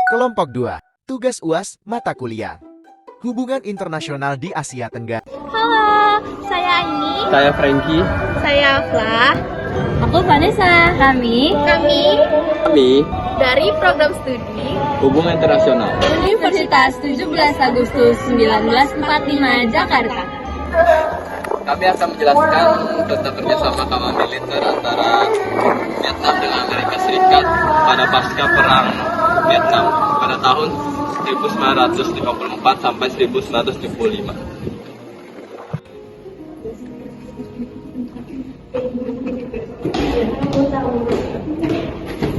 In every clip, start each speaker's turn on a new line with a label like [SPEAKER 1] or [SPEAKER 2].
[SPEAKER 1] Kelompok 2. Tugas UAS Mata Kuliah. Hubungan Internasional di Asia Tenggara.
[SPEAKER 2] Halo, saya Aini.
[SPEAKER 3] Saya Frankie.
[SPEAKER 2] Saya Afla.
[SPEAKER 4] Aku Vanessa.
[SPEAKER 2] Kami dari program studi
[SPEAKER 3] Hubungan Internasional
[SPEAKER 4] Universitas 17 Agustus 1945 Jakarta.
[SPEAKER 3] Kami akan menjelaskan tentang kerjasama keamanan militer antara Vietnam dengan Amerika Serikat pada pasca perang Vietnam pada tahun 1954 sampai 1975.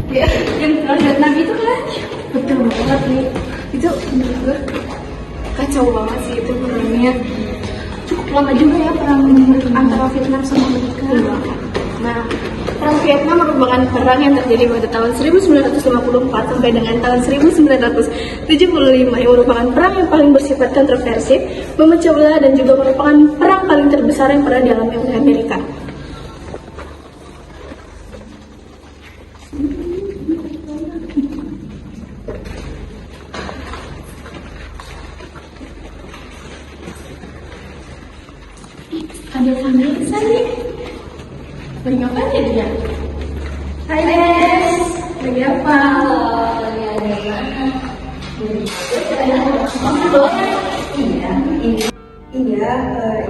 [SPEAKER 5] Ya, yang perang Vietnam itu kan betul banget nih. Itu menurut gue kacau banget sih itu perangnya. Cukup lama juga ya perang antara Vietnam sama Amerika. Nah, perang Vietnam merupakan perang yang terjadi pada tahun 1954 sampai dengan tahun 1975 yang merupakan perang yang paling bersifat kontroversif, memecah belah dan juga merupakan perang paling terbesar yang pernah dialami oleh Amerika. Ada Vanessa nih. Lagi ngapain ya dia? Hai Des, lagi apa?
[SPEAKER 6] Iya,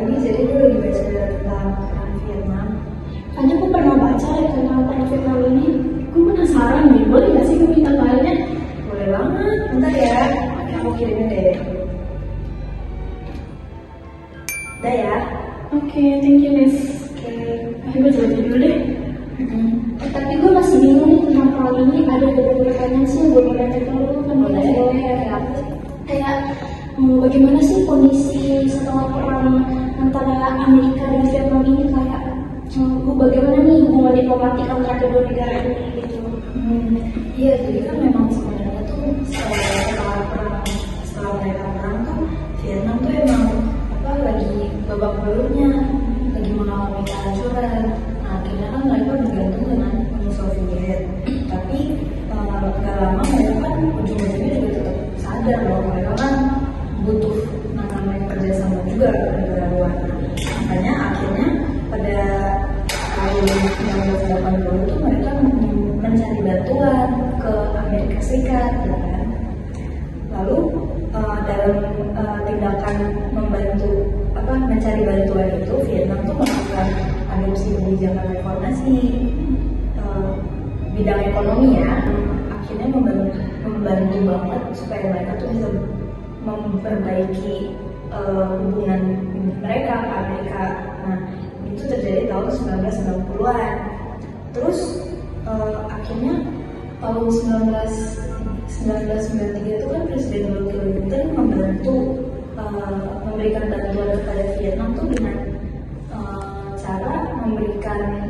[SPEAKER 6] ini jadi gue lagi baca tentang perang Vietnam.
[SPEAKER 5] Kayaknya aku pernah baca ya tentang perang Vietnam ini. Gue penasaran nih, boleh gak sih gue minta filenya?
[SPEAKER 6] Boleh banget, bentar ya, aku kirimin deh. Udah ya?
[SPEAKER 5] Oke, thank you Des. Ayo gue jalan dulu deh. Tapi gue masih bingung nih tentang perang ini. Ada beberapa pertanyaan sih yang gue mau tanya ke lo kan. Kayak bagaimana sih kondisi setelah perang antara Amerika dan Vietnam ini, kayak bagaimana nih hubungan diplomatik antara kedua negara ini gitu.
[SPEAKER 6] Iya, jadi kan memang sebenarnya tuh setelah mereka perang tuh Vietnam tuh emang lagi babak belurnya, lagi mengalami kehancuran. Nah, akhirnya kan mereka bergantung dengan Uni Soviet. Tapi gak lama mereka kan ujung-ujungnya juga tetap sadar bahwa mereka kan butuh namanya kerjasama juga dengan negara luar. Makanya akhirnya pada tahun 1980 itu mereka mencari bantuan ke Amerika Serikat, ya kan? Lalu dalam tindakan mencari bantuan itu, Vietnam tuh melakukan adopsi kebijakan reformasi bidang ekonomi ya, akhirnya membantu banget supaya mereka tuh bisa memperbaiki hubungan mereka ke Amerika. Nah, itu terjadi tahun 1990-an. Terus akhirnya tahun 1993 itu kan Presiden Bill Clinton membantu memberikan bantuan kepada Vietnam tuh dengan cara memberikan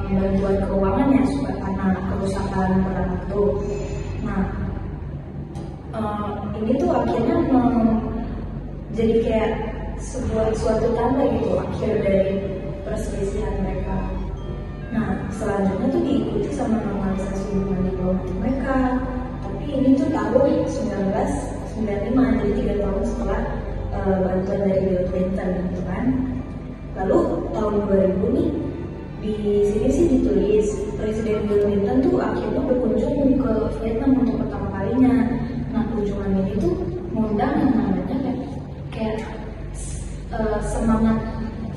[SPEAKER 6] bantuan keuangan ya supaya karena kerusakan perang itu. Nah, ini tuh akhirnya jadi kayak suatu tanda gitu akhir dari perselisihan mereka. Nah, selanjutnya tuh diikuti sama normalisasi hubungan diplomatik mereka. Tapi ini tuh tahun 1995, jadi 3 tahun setelah bantuan dari Bill Clinton gitu kan. Lalu tahun 2000 nih di sini sih ditulis Presiden Bill Clinton tuh akhirnya berkunjung ke Vietnam untuk pertama kalinya. Nah, kunjungan ini tuh mengundang yang namanya kayak semangat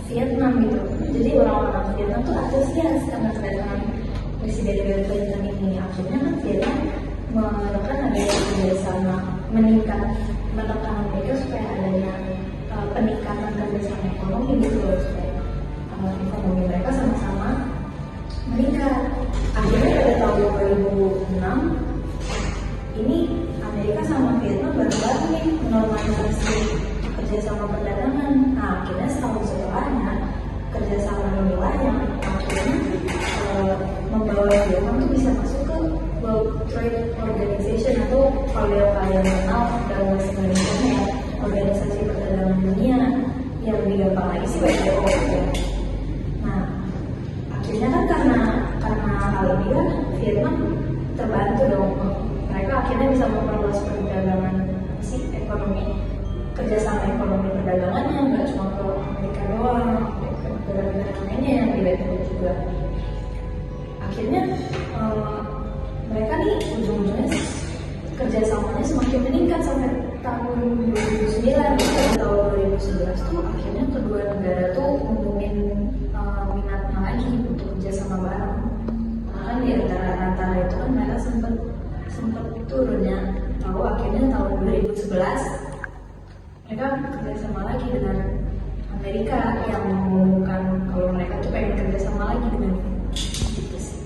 [SPEAKER 6] Vietnam gitu. Jadi orang-orang Vietnam tuh antusias karena kedatangan Presiden Bill Clinton ini. Akhirnya kan Vietnam menekan adanya kerjasama, menekan mereka supaya adanya peningkatan kerjasama ekonomi gitu loh, supaya ekonomi mereka sama-sama meningkat. Akhirnya pada tahun 2006 ini Amerika sama Vietnam bareng-bareng nih menormalisasi kerjasama perdagangan. Nah, akhirnya setahun setelahnya kerjasama inilah yang akhirnya membawa Vietnam tuh bisa masuk ke World Trade Organization, atau kalau kalian kenal dalam bahasa Indonesia ya, Organisasi Perdagangan Dunia, yang lebih gampang lagi sih WTO ya. Nah, akhirnya kan karena hal ini kan Vietnam terbantu dong, mereka akhirnya bisa luas perdagangan sih ekonomi, kerjasama ekonomi perdagangannya nggak cuma ke Amerika doang, ke negara-negara lainnya yang dilihat juga. Akhirnya mereka nih ujung-ujungnya kerjasamanya semakin meningkat sampai tahun 2009. Tahun 2011 tuh akhirnya kedua negara tuh ngomongin minatnya lagi untuk kerjasama bareng. Bahkan di antara itu kan mereka sempat turunnya. Lalu akhirnya tahun 2011 mereka kerjasama lagi dengan Amerika yang mengumumkan kalau mereka tuh pengen kerjasama lagi dengan gitu sih.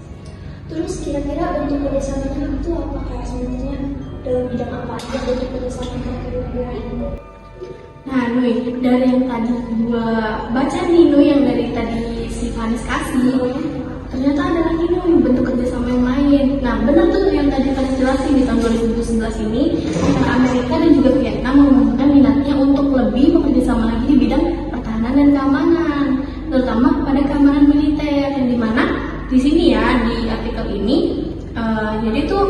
[SPEAKER 5] Terus kira-kira bentuk kerjasamanya itu apa, kayak sebenarnya dalam bidang apa aja bentuk kerjasama antara kedua negara ini? Nah, Nui, dari yang tadi gua baca nih, Nui, yang dari tadi si Vanis kasih, ternyata ada lagi Nui bentuk kerjasama yang lain. Nah, benar tuh yang tadi Vanis jelasin, di tahun 2011 ini antara Amerika dan juga Vietnam mengumumkan minatnya untuk lebih bekerjasama lagi di bidang pertahanan dan keamanan, terutama pada keamanan militer, yang dimana di sini ya di artikel ini jadi tuh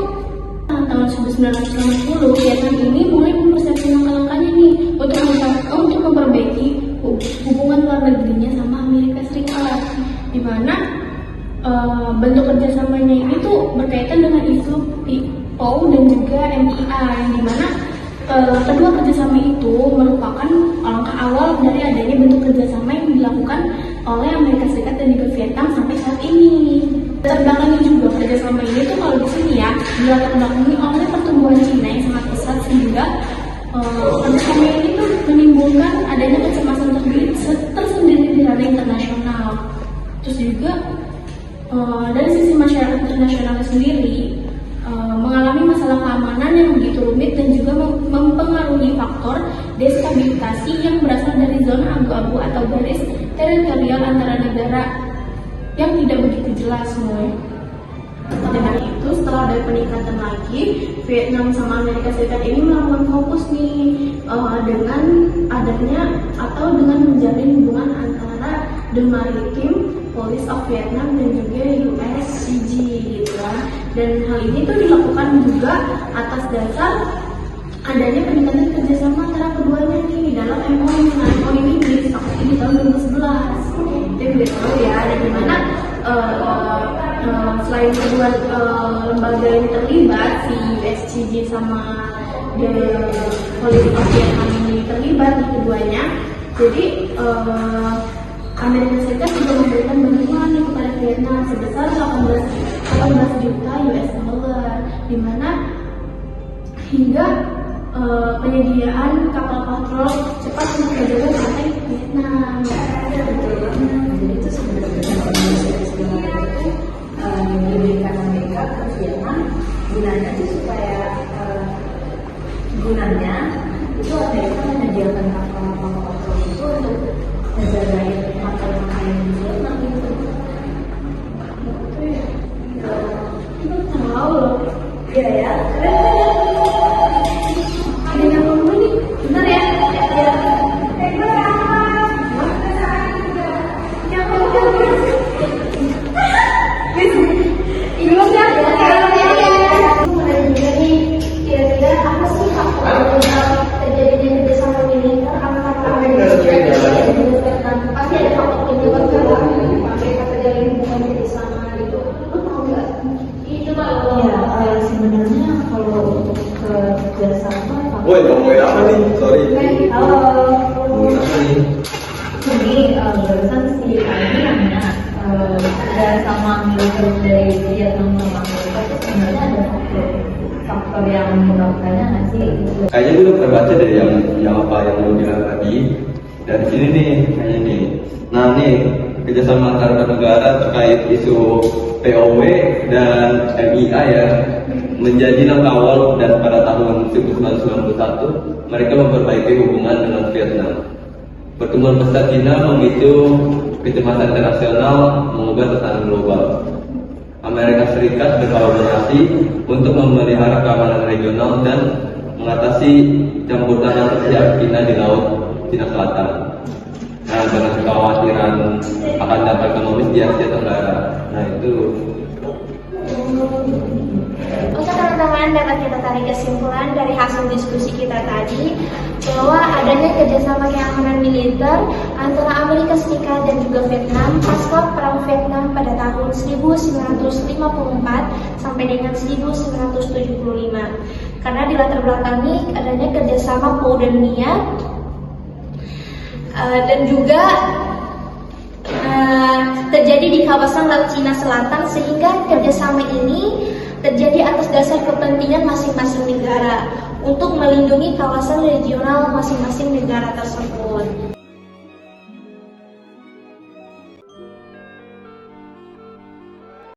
[SPEAKER 5] tahun 1960 Vietnam ini mulai mempersiapkan langkah-langkahnya nih untuk memperbaiki hubungan luar negerinya sama Amerika Serikat, di mana bentuk kerjasamanya ini tuh berkaitan dengan isu PO dan juga MIA, yang dimana kedua kerjasama itu merupakan langkah awal dari adanya bentuk kerjasama yang dilakukan oleh Amerika Serikat dan juga Vietnam sampai saat ini. Terbelakangnya juga kerjasama ini tuh kalau di sini ya dilatar belakangi oleh pertumbuhan Cina yang sangat pesat, sehingga kerjasama ini tuh menimbulkan adanya kecemasan tersendiri di ranah internasional. Terus juga dari sisi masyarakat internasional sendiri mengalami masalah keamanan yang begitu rumit dan juga mempengaruhi faktor destabilisasi yang berasal dari zona abu-abu atau garis teritorial antara negara yang tidak begitu jelas semua. Dengan itu, setelah ada peningkatan lagi, Vietnam sama Amerika Serikat ini melakukan fokus nih dengan adanya atau dengan menjalin hubungan antara The Maritime Police of Vietnam dan juga USCG gitu kan. Dan hal ini tuh dilakukan juga atas dasar adanya peningkatan kerjasama antara keduanya nih dalam MOU. Nah, MOU ini disepakati di tahun 2011. Itu kita tahu ya, dan dimana selain kedua lembaga yang terlibat, si USCG sama The Police of Vietnam ini terlibat di keduanya. Jadi Amerika Serikat juga memberikan bantuan kepada Vietnam sebesar 18 juta US dollar, di mana hingga penyediaan kapal patrol cepat untuk menjaga pantai Vietnam.
[SPEAKER 6] Jadi itu sebenarnya diberikan Amerika ke Vietnam gunanya itu supaya itu Amerika menyediakan kapal patrol itu untuk menjagain makanan di Vietnam gitu.
[SPEAKER 5] Kita tahu loh.
[SPEAKER 6] Iya ya, keren.
[SPEAKER 5] Ada yang ngomong nih,
[SPEAKER 6] Benar ya? Ya. Sebenarnya kalau untuk kerjasama
[SPEAKER 3] Woi, ngomongin apa nih? Sorry.
[SPEAKER 6] halo,
[SPEAKER 3] Ngomongin apa nih?
[SPEAKER 6] ini barusan si Ani nanya kerjasama militer dari Vietnam sama Amerika itu sebenarnya ada faktor yang menyebabkannya nggak sih?
[SPEAKER 3] Kayaknya gue udah pernah baca dari yang apa yang lo bilang tadi. Dari sini nih, kayaknya nih. Nah nih, kerjasama antar negara terkait isu POW dan MIA ya menjadi langkah awal, dan pada tahun 1991 mereka memperbaiki hubungan dengan Vietnam. Pertumbuhan pesat Cina memicu kecemasan internasional mengubah tatanan global. Amerika Serikat berkolaborasi untuk memelihara keamanan regional dan mengatasi campur tangan tersiap Cina di Laut Cina Selatan. Nah, dengan kekhawatiran akan dampak ekonomis di Asia Tenggara. Nah, itu
[SPEAKER 5] tantangan
[SPEAKER 2] teman-teman, dapat kita tarik kesimpulan dari hasil diskusi kita tadi bahwa adanya kerjasama keamanan militer antara Amerika Serikat dan juga Vietnam pasca Perang Vietnam pada tahun 1954 sampai dengan 1975. Karena di latar belakangi adanya kerjasama PO dan MIA dan juga terjadi di kawasan Laut Cina Selatan, sehingga kerjasama ini terjadi atas dasar kepentingan masing-masing negara untuk melindungi kawasan regional masing-masing negara tersebut.